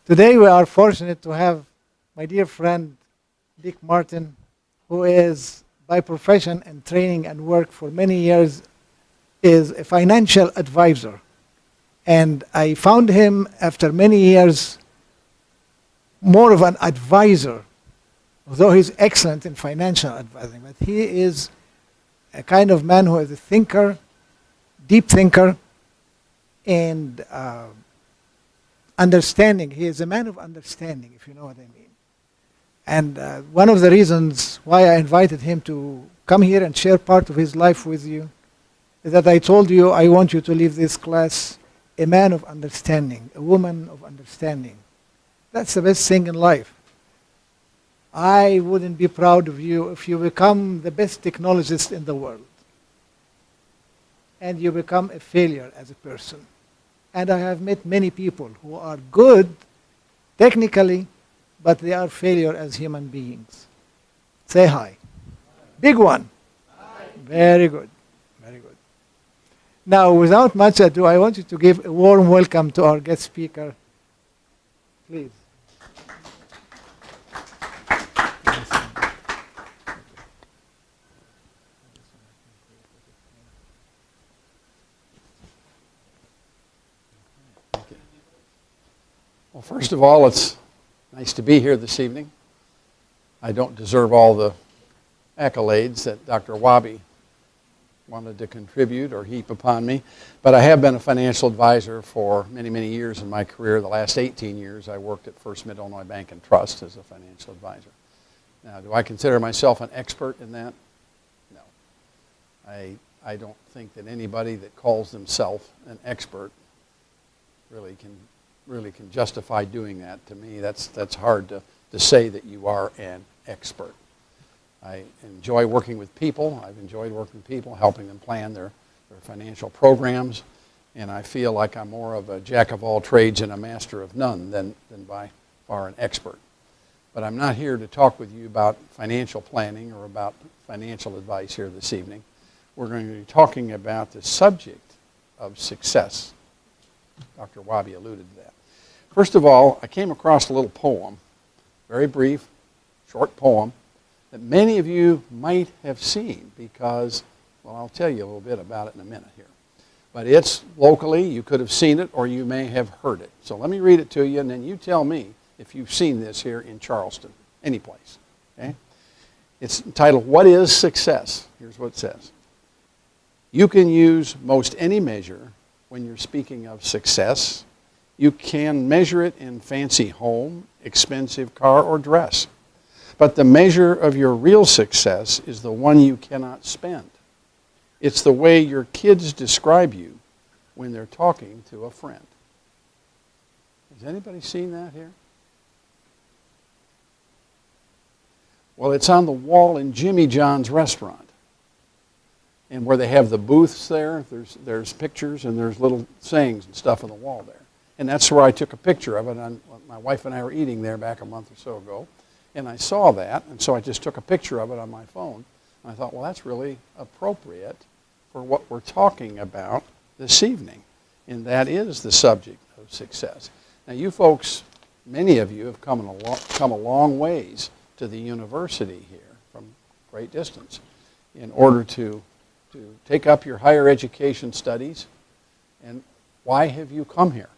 Today we are fortunate to have my dear friend Dick Martin, who is by profession and training and work for many years is a financial advisor. And I found him after many years more of an advisor, although he's excellent in financial advising. But he is a kind of man who is a thinker, deep thinker, and understanding. He is a man of understanding, if you know what I mean. And one of the reasons why I invited him to come here and share part of his life with you is that I told you I want you to leave this class a man of understanding, a woman of understanding. That's the best thing in life. I wouldn't be proud of you if you become the best technologist in the world and you become a failure as a person. And I have met many people who are good technically, but they are failure as human beings. Say hi. Big one. Hi. Very good. Very good. Now, without much ado, I want you to give a warm welcome to our guest speaker. Please. Well, first of all, it's nice to be here this evening. I don't deserve all the accolades that Dr. Wabi wanted to contribute or heap upon me, but I have been a financial advisor for many, many years in my career. The last 18 years I worked at First Mid-Illinois Bank and Trust as a financial advisor. Now, do I consider myself an expert in that? No. I don't think that anybody that calls themselves an expert really can justify doing that. To me, that's hard to say that you are an expert. I enjoy working with people. I've enjoyed working with people, helping them plan their financial programs, and I feel like I'm more of a jack of all trades and a master of none than by far an expert. But I'm not here to talk with you about financial planning or about financial advice here this evening. We're going to be talking about the subject of success. Dr. Wabi alluded to that. First of all, I came across a little poem, very brief, short poem, that many of you might have seen because, well, I'll tell you a little bit about it in a minute here. But it's locally, you could have seen it or you may have heard it. So let me read it to you and then you tell me if you've seen this here in Charleston, any place. Okay? It's entitled, What is Success? Here's what it says. You can use most any measure when you're speaking of success. You can measure it in fancy home, expensive car, or dress. But the measure of your real success is the one you cannot spend. It's the way your kids describe you when they're talking to a friend. Has anybody seen that here? Well, it's on the wall in Jimmy John's restaurant. And where they have the booths there, there's pictures and there's little sayings and stuff on the wall there. And that's where I took a picture of it. My wife and I were eating there back a month or so ago. And I saw that, and so I just took a picture of it on my phone. And I thought, well, that's really appropriate for what we're talking about this evening. And that is the subject of success. Now, you folks, many of you have come a long ways to the university here from great distance in order to take up your higher education studies. And why have you come here?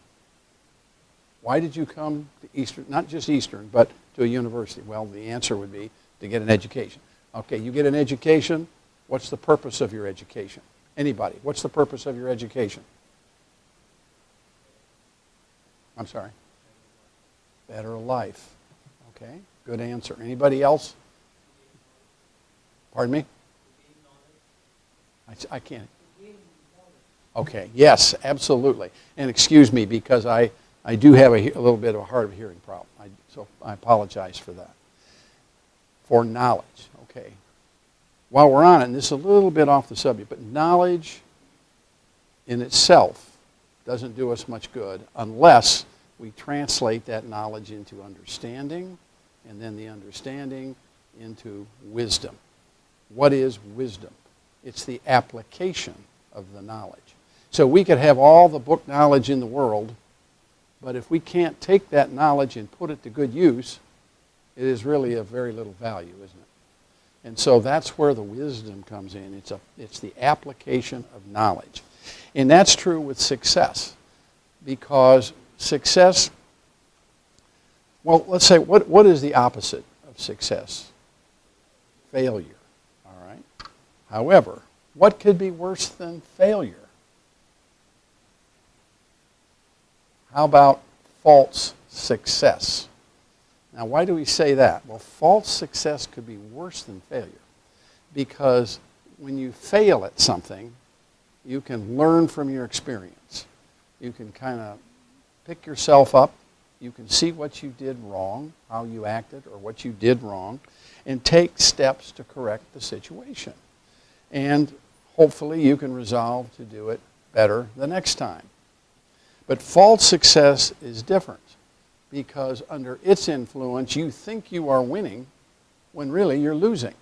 Why did you come to Eastern, not just Eastern, but to a university? Well, the answer would be to get an education. Okay, you get an education. What's the purpose of your education? Anybody, what's the purpose of your education? I'm sorry? Better life. Okay, good answer. Anybody else? Pardon me? I can't. Okay, yes, absolutely. And excuse me because I do have a little bit of a hard of hearing problem, so I apologize for that. For knowledge, okay. While we're on it, and this is a little bit off the subject, but knowledge in itself doesn't do us much good unless we translate that knowledge into understanding, and then the understanding into wisdom. What is wisdom? It's the application of the knowledge. So we could have all the book knowledge in the world, But if we can't take that knowledge and put it to good use, it is really of very little value, isn't it? And so that's where the wisdom comes in. It's the application of knowledge. And that's true with success, because success, well, let's say, what is the opposite of success? Failure, all right? However, what could be worse than failure? How about false success? Now, why do we say that? Well, false success could be worse than failure, because when you fail at something, you can learn from your experience. You can kind of pick yourself up. You can see what you did wrong, how you acted, or what you did wrong, and take steps to correct the situation. And hopefully you can resolve to do it better the next time. But false success is different, because under its influence, you think you are winning when really you're losing.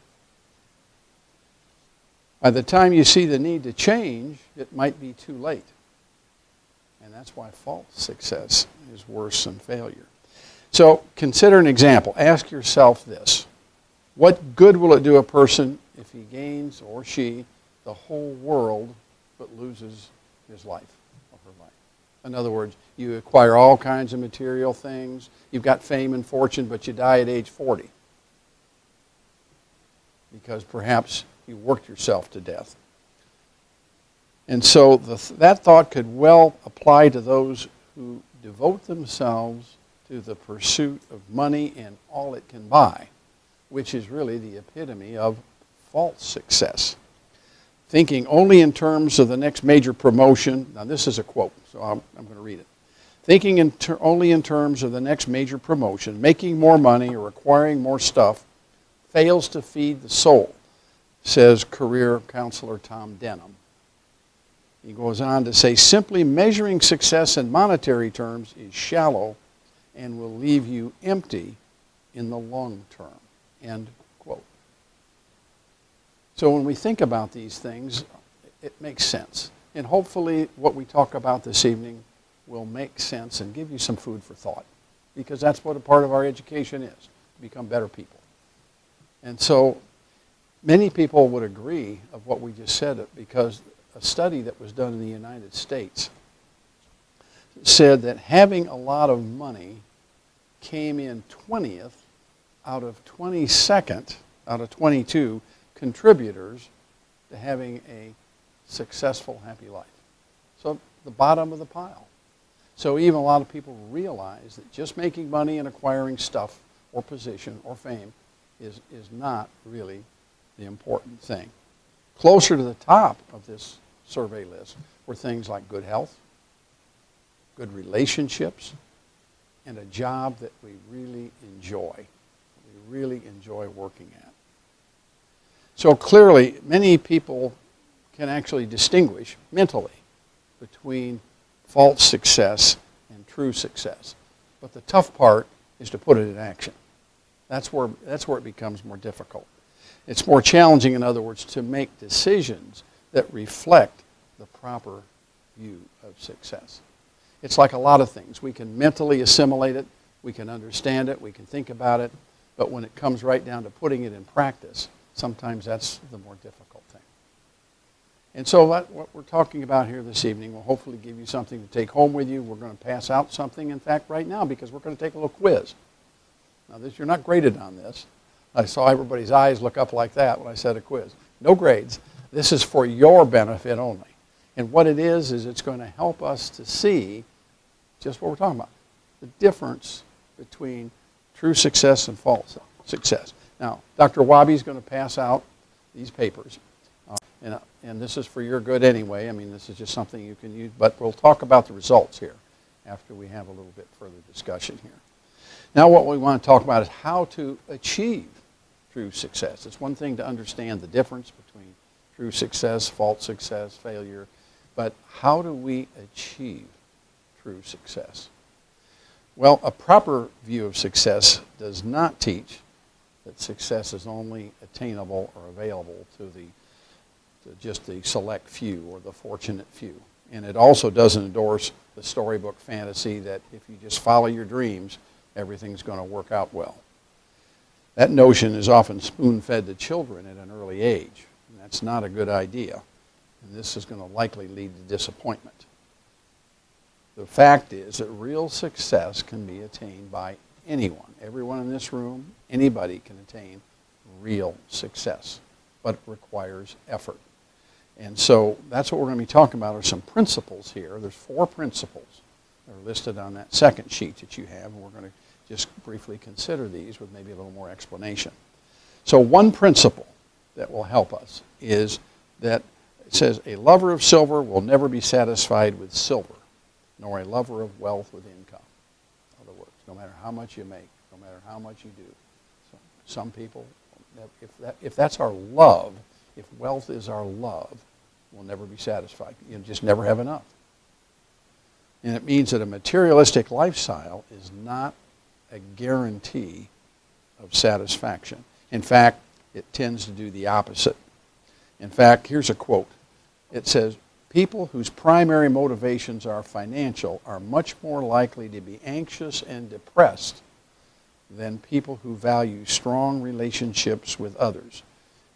By the time you see the need to change, it might be too late. And that's why false success is worse than failure. So consider an example. Ask yourself this. What good will it do a person if he gains, or she, the whole world, but loses his life or her life? In other words, you acquire all kinds of material things. You've got fame and fortune, but you die at age 40. Because perhaps you worked yourself to death. And so that thought could well apply to those who devote themselves to the pursuit of money and all it can buy, which is really the epitome of false success. Thinking only in terms of the next major promotion. Now this is a quote, so I'm going to read it. Thinking only in terms of the next major promotion, making more money or acquiring more stuff, fails to feed the soul, says career counselor Tom Denham. He goes on to say, simply measuring success in monetary terms is shallow and will leave you empty in the long term. End quote. So when we think about these things, it makes sense. And hopefully what we talk about this evening will make sense and give you some food for thought. Because that's what a part of our education is, to become better people. And so many people would agree of what we just said, because a study that was done in the United States said that having a lot of money came in 20th out of 22nd out of 22 contributors to having a successful, happy life. So the bottom of the pile. So even a lot of people realize that just making money and acquiring stuff or position or fame is not really the important thing. Closer to the top of this survey list were things like good health, good relationships, and a job that we really enjoy. We really enjoy working at. So clearly, many people can actually distinguish mentally between false success and true success. But the tough part is to put it in action. That's where it becomes more difficult. It's more challenging, in other words, to make decisions that reflect the proper view of success. It's like a lot of things. We can mentally assimilate it, we can understand it, we can think about it, but when it comes right down to putting it in practice, sometimes that's the more difficult thing. And so what we're talking about here this evening will hopefully give you something to take home with you. We're going to pass out something, in fact, right now, because we're going to take a little quiz. Now, you're not graded on this. I saw everybody's eyes look up like that when I said a quiz. No grades. This is for your benefit only. And what it is it's going to help us to see just what we're talking about, the difference between true success and false success. Now, Dr. Wabi is going to pass out these papers. And this is for your good anyway. I mean, this is just something you can use. But we'll talk about the results here after we have a little bit further discussion here. Now what we want to talk about is how to achieve true success. It's one thing to understand the difference between true success, false success, failure, but how do we achieve true success? Well, a proper view of success does not teach that success is only attainable or available to just the select few or the fortunate few. And it also doesn't endorse the storybook fantasy that if you just follow your dreams, everything's going to work out well. That notion is often spoon-fed to children at an early age, and that's not a good idea. And this is going to likely lead to disappointment. The fact is that real success can be attained by anyone. Everyone in this room, anybody can attain real success, but it requires effort. And so that's what we're going to be talking about are some principles here. There's 4 principles that are listed on that second sheet that you have, and we're going to just briefly consider these with maybe a little more explanation. So one principle that will help us is that it says, a lover of silver will never be satisfied with silver, nor a lover of wealth with income. In other words, no matter how much you make, no matter how much you do. So some people, if that's our love, if wealth is our love, we'll never be satisfied. You'll just never have enough. And it means that a materialistic lifestyle is not a guarantee of satisfaction. In fact, it tends to do the opposite. In fact, here's a quote. It says, people whose primary motivations are financial are much more likely to be anxious and depressed than people who value strong relationships with others.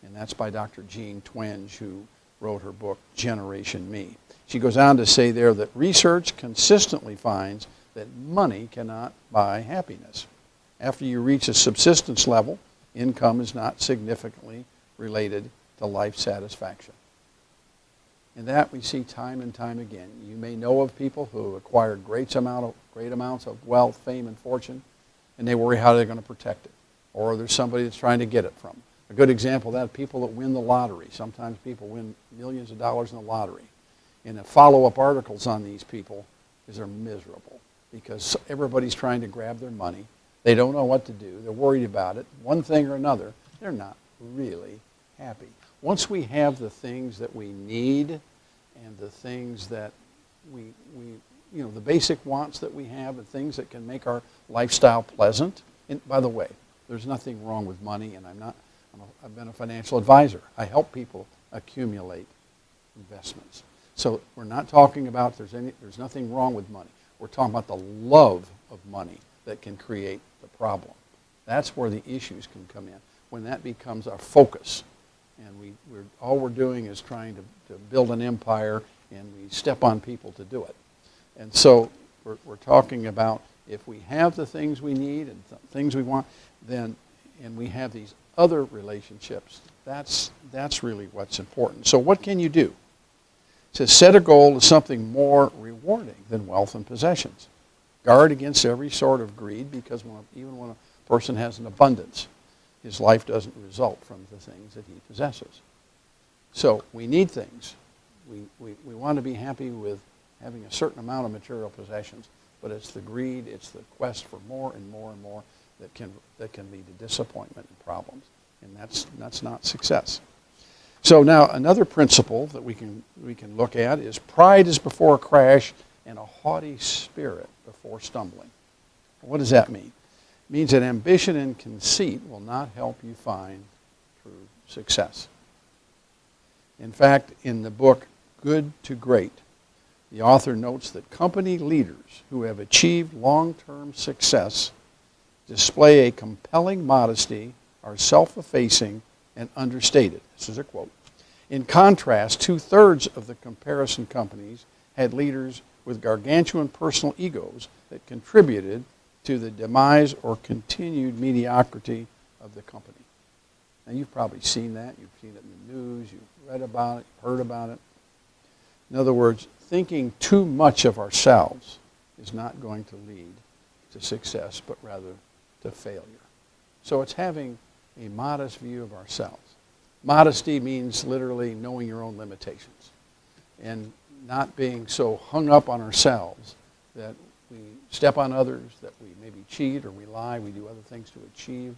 And that's by Dr. Jean Twenge, who wrote her book, Generation Me. She goes on to say there that research consistently finds that money cannot buy happiness. After you reach a subsistence level, income is not significantly related to life satisfaction. And that we see time and time again. You may know of people who acquired great amounts of wealth, fame, and fortune, and they worry how they're going to protect it. Or there's somebody that's trying to get it from them. A good example of that, people that win the lottery. Sometimes people win millions of dollars in the lottery. And the follow-up articles on these people is they're miserable because everybody's trying to grab their money. They don't know what to do. They're worried about it. One thing or another, they're not really happy. Once we have the things that we need and the things that the basic wants that we have and things that can make our lifestyle pleasant. And by the way, there's nothing wrong with money, and I've been a financial advisor. I help people accumulate investments. So we're not talking about there's nothing wrong with money. We're talking about the love of money that can create the problem. That's where the issues can come in, when that becomes our focus. And all we're doing is trying to build an empire, and we step on people to do it. And so we're talking about if we have the things we need and things we want, then and we have these other relationships, that's really what's important. So what can you do? It says set a goal to something more rewarding than wealth and possessions. Guard against every sort of greed, because even when a person has an abundance, his life doesn't result from the things that he possesses. So we need things. We want to be happy with having a certain amount of material possessions, but it's the greed, it's the quest for more and more and more that can lead to disappointment and problems, and that's not success. So now another principle that we can look at is pride is before a crash and a haughty spirit before stumbling. What does that mean? It means that ambition and conceit will not help you find true success. In fact, in the book Good to Great, the author notes that company leaders who have achieved long-term success display a compelling modesty, are self-effacing, and understated. This is a quote. In contrast, 2/3 of the comparison companies had leaders with gargantuan personal egos that contributed to the demise or continued mediocrity of the company. Now, you've probably seen that. You've seen it in the news. You've read about it. You've heard about it. In other words, thinking too much of ourselves is not going to lead to success, but rather to failure. So it's having a modest view of ourselves. Modesty means literally knowing your own limitations and not being so hung up on ourselves that we step on others, that we maybe cheat or we lie, we do other things to achieve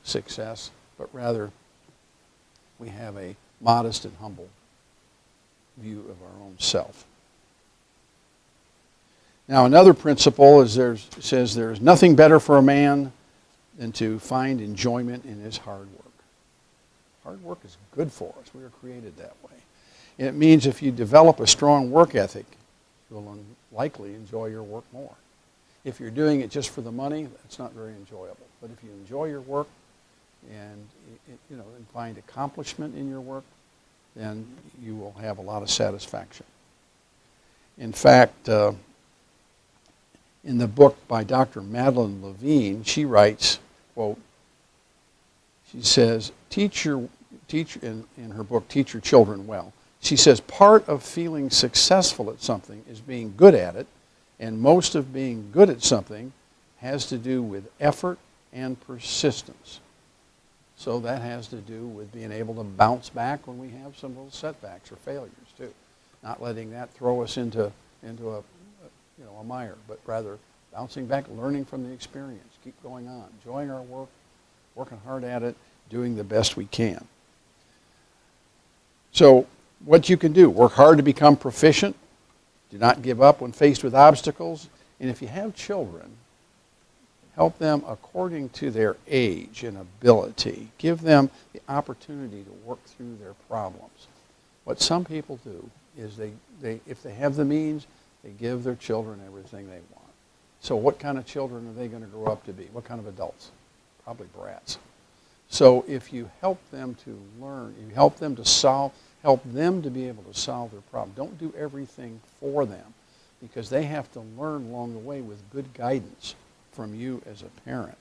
success, but rather we have a modest and humble view of our own self. Now, another principle is says there's nothing better for a man than to find enjoyment in his hard work. Hard work is good for us. We were created that way. It means if you develop a strong work ethic, you'll likely enjoy your work more. If you're doing it just for the money, that's not very enjoyable. But if you enjoy your work and and find accomplishment in your work, then you will have a lot of satisfaction. In fact, in the book by Dr. Madeline Levine, she writes, quote, she says, teach in her book, Teach Your Children Well. She says, part of feeling successful at something is being good at it, and most of being good at something has to do with effort and persistence. So that has to do with being able to bounce back when we have some little setbacks or failures too. Not letting that throw us into a mire, but rather bouncing back, learning from the experience, keep going on, enjoying our work, working hard at it, doing the best we can. So what you can do, work hard to become proficient, do not give up when faced with obstacles, and if you have children, help them according to their age and ability. Give them the opportunity to work through their problems. What some people do is if they have the means, they give their children everything they want. So what kind of children are they going to grow up to be? What kind of adults? Probably brats. So if you help them to learn, you help them to be able to solve their problem. Don't do everything for them, because they have to learn along the way with good guidance from you as a parent.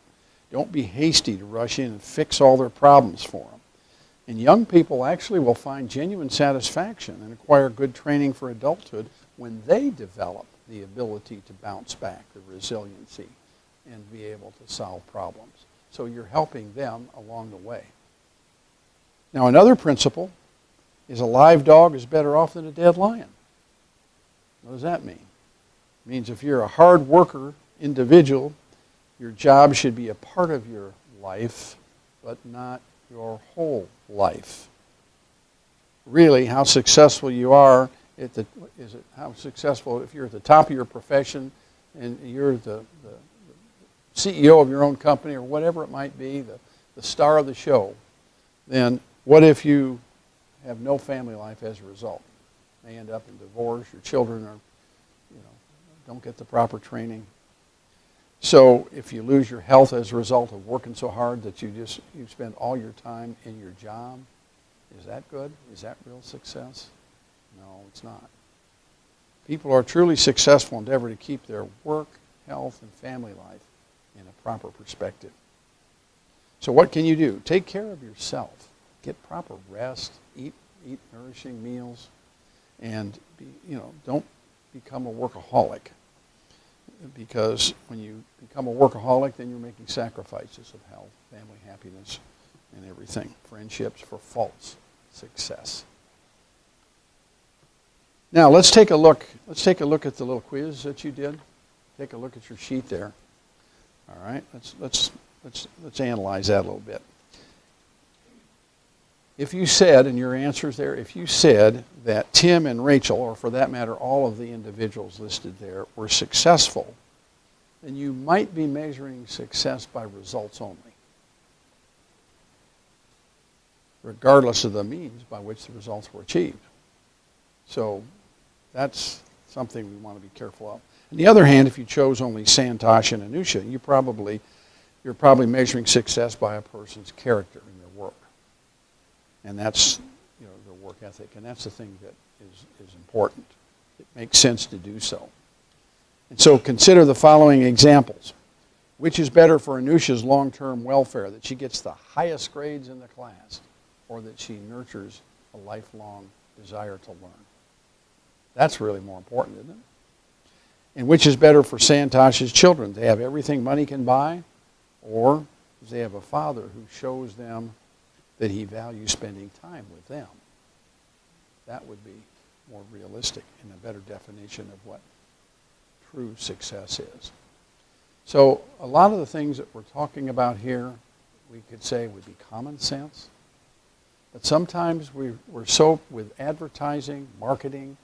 Don't be hasty to rush in and fix all their problems for them. And young people actually will find genuine satisfaction and acquire good training for adulthood when they develop the ability to bounce back, the resiliency, and be able to solve problems. So you're helping them along the way. Now, another principle is a live dog is better off than a dead lion. What does that mean? It means if you're a hard worker individual, your job should be a part of your life, but not your whole life. Really, how successful you are how successful if you're at the top of your profession and you're the CEO of your own company or whatever it might be, the star of the show, then what if you have no family life as a result? You may end up in divorce, your children don't get the proper training. So if you lose your health as a result of working so hard that you spend all your time in your job, is that good? Is that real success? No, it's not. People who are truly successful endeavor to keep their work, health, and family life in a proper perspective. So what can you do? Take care of yourself. Get proper rest. Eat nourishing meals. And don't become a workaholic. Because when you become a workaholic, then you're making sacrifices of health, family happiness, and everything. Friendships for false success. Now let's take a look. Let's take a look at the little quiz that you did. Take a look at your sheet there. All right. Let's analyze that a little bit. If you said, in your answers there, if you said that Tim and Rachel, or for that matter all of the individuals listed there, were successful, then you might be measuring success by results only, regardless of the means by which the results were achieved. So that's something we want to be careful of. On the other hand, if you chose only Santosh and Anusha, you're probably measuring success by a person's character in their work. And that's their work ethic, and that's the thing that is important. It makes sense to do so. And so consider the following examples. Which is better for Anusha's long-term welfare, that she gets the highest grades in the class, or that she nurtures a lifelong desire to learn? That's really more important, isn't it? And which is better for Santosh's children? They have everything money can buy, or does they have a father who shows them that he values spending time with them? That would be more realistic and a better definition of what true success is. So a lot of the things that we're talking about here, we could say would be common sense. But sometimes we're so, with advertising, marketing,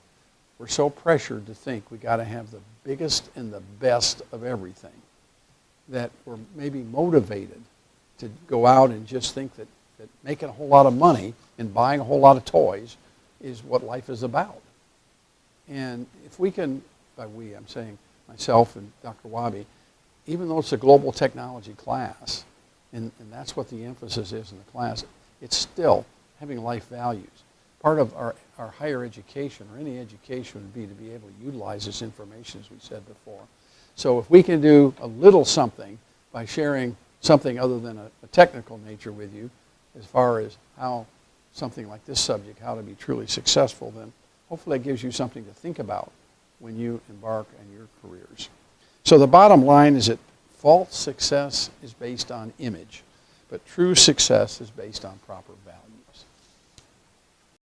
we're so pressured to think we got to have the biggest and the best of everything that we're maybe motivated to go out and just think that making a whole lot of money and buying a whole lot of toys is what life is about. And if we can, by we, I'm saying myself and Dr. Wabi, even though it's a global technology class, and that's what the emphasis is in the class, it's still having life values. Part of our higher education, or any education, would be to be able to utilize this information, as we said before. So if we can do a little something by sharing something other than a technical nature with you, as far as how something like this subject, how to be truly successful, then hopefully it gives you something to think about when you embark on your careers. So the bottom line is that false success is based on image, but true success is based on proper values.